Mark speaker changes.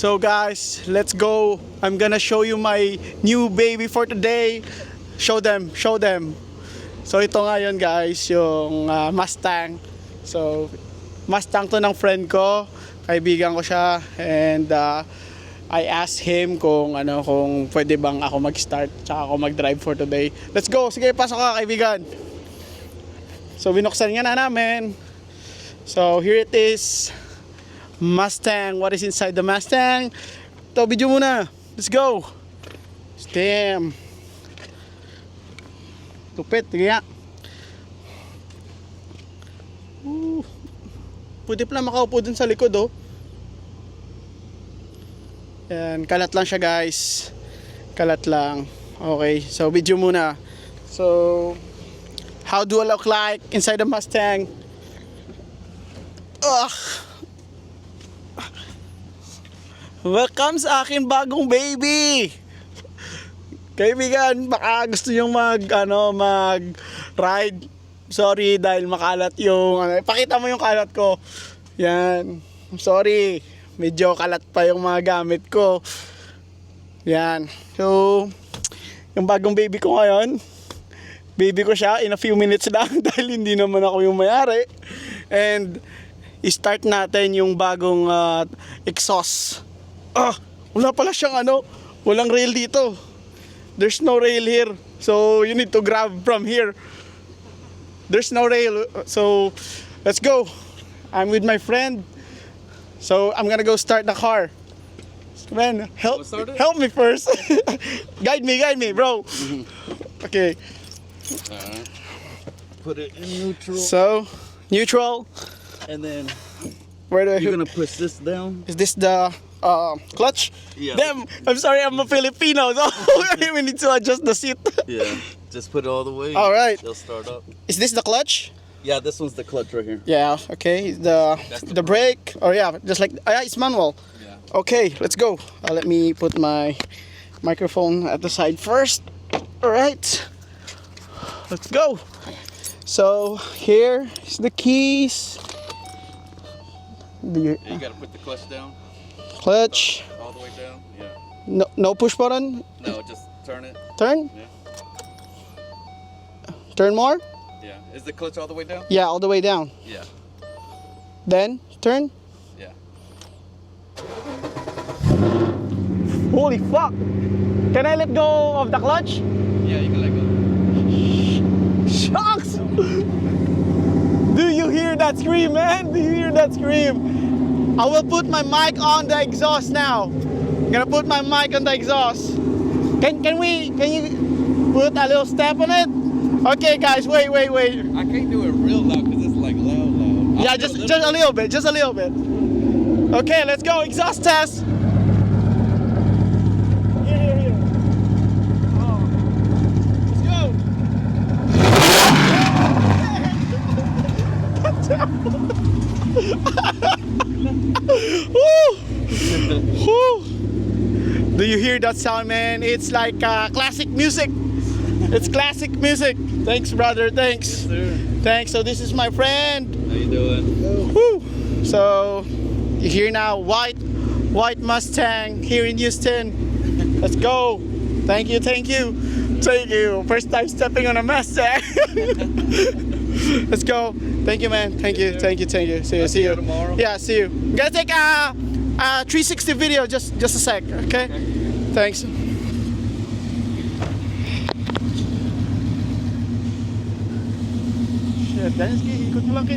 Speaker 1: So guys, let's go. I'm gonna show you my new baby for today. Show them. So ito ngayon guys, yung Mustang. So Mustang to ng friend ko, kaibigan ko siya, and I asked him kung pwede bang ako mag-start tsaka ako mag-drive for today. Let's go. Sige, pasok ka kaibigan. So binuksan nga na namin. So here it is. Mustang. What is inside the Mustang? Ito, video muna. Let's go. Damn. Tupit. Tingnan. Pwede pala makaupo dun sa likod, oh. Yan. Kalat lang siya, guys. Kalat lang. Okay. So, video muna. So, how do I look like inside the Mustang? Ugh. Welcome sa akin bagong baby. Kaibigan, baka gusto nyo mag-ride. Sorry dahil makalat yung pakita mo yung kalat ko. Yan. I'm sorry. Medyo kalat pa yung mga gamit ko. Yan. So, yung bagong baby ko ngayon, baby ko siya in a few minutes lang dahil hindi naman ako yung may-ari. And i-start natin yung bagong exhaust. Wala pala siyang walang rail dito. There's no rail here. So you need to grab from here. There's no rail. So let's go. I'm with my friend. So I'm gonna go start the car. Man, help me first. Guide me, bro. Okay.
Speaker 2: Put it in neutral.
Speaker 1: So neutral.
Speaker 2: And then
Speaker 1: where do
Speaker 2: you're gonna push this down.
Speaker 1: Is this the clutch?
Speaker 2: Yeah.
Speaker 1: Damn, I'm sorry, I'm a Filipino, so we need to adjust the seat.
Speaker 2: Yeah. Just put it all the way.
Speaker 1: All right.
Speaker 2: They'll start up.
Speaker 1: Is this the clutch?
Speaker 2: Yeah, this one's the clutch right here.
Speaker 1: Yeah. Okay. The brake. Or yeah, just like yeah, it's manual.
Speaker 2: Yeah.
Speaker 1: Okay, let's go. Let me put my microphone at the side first. All right. Let's go. So here is the keys.
Speaker 2: You gotta put the clutch down.
Speaker 1: Clutch.
Speaker 2: All the way down. Yeah.
Speaker 1: No push button.
Speaker 2: No, just turn it.
Speaker 1: Turn.
Speaker 2: Yeah.
Speaker 1: Turn more.
Speaker 2: Yeah. Is the clutch all the way down?
Speaker 1: Yeah, all the way down.
Speaker 2: Yeah.
Speaker 1: Then turn.
Speaker 2: Yeah.
Speaker 1: Holy fuck! Can I let go of the clutch?
Speaker 2: Yeah, you can let go.
Speaker 1: Shucks! Do you hear that scream, man? Do you hear that scream? I will put my mic on the exhaust now. I'm gonna put my mic on the exhaust. Can you put a little step on it? Okay, guys, wait.
Speaker 2: I can't do it real loud because it's like loud.
Speaker 1: Yeah, just a little bit, Okay, let's go. Exhaust test. Here. Oh. Let's go. Woo. Do you hear that sound, man? It's like classic music. It's classic music. Thanks, brother. Thanks.
Speaker 2: Yes, sir.
Speaker 1: Thanks. So this is my friend.
Speaker 2: How you doing?
Speaker 1: Woo. So you hear now, white Mustang here in Houston. Let's go. Thank you. First time stepping on a Mustang. Let's go. Thank you, man. Thank you. See you
Speaker 2: tomorrow.
Speaker 1: Yeah, see you. I'm gonna take a 360 video. Just a sec. Okay. Thanks. Shit, guys, ikot mo lang.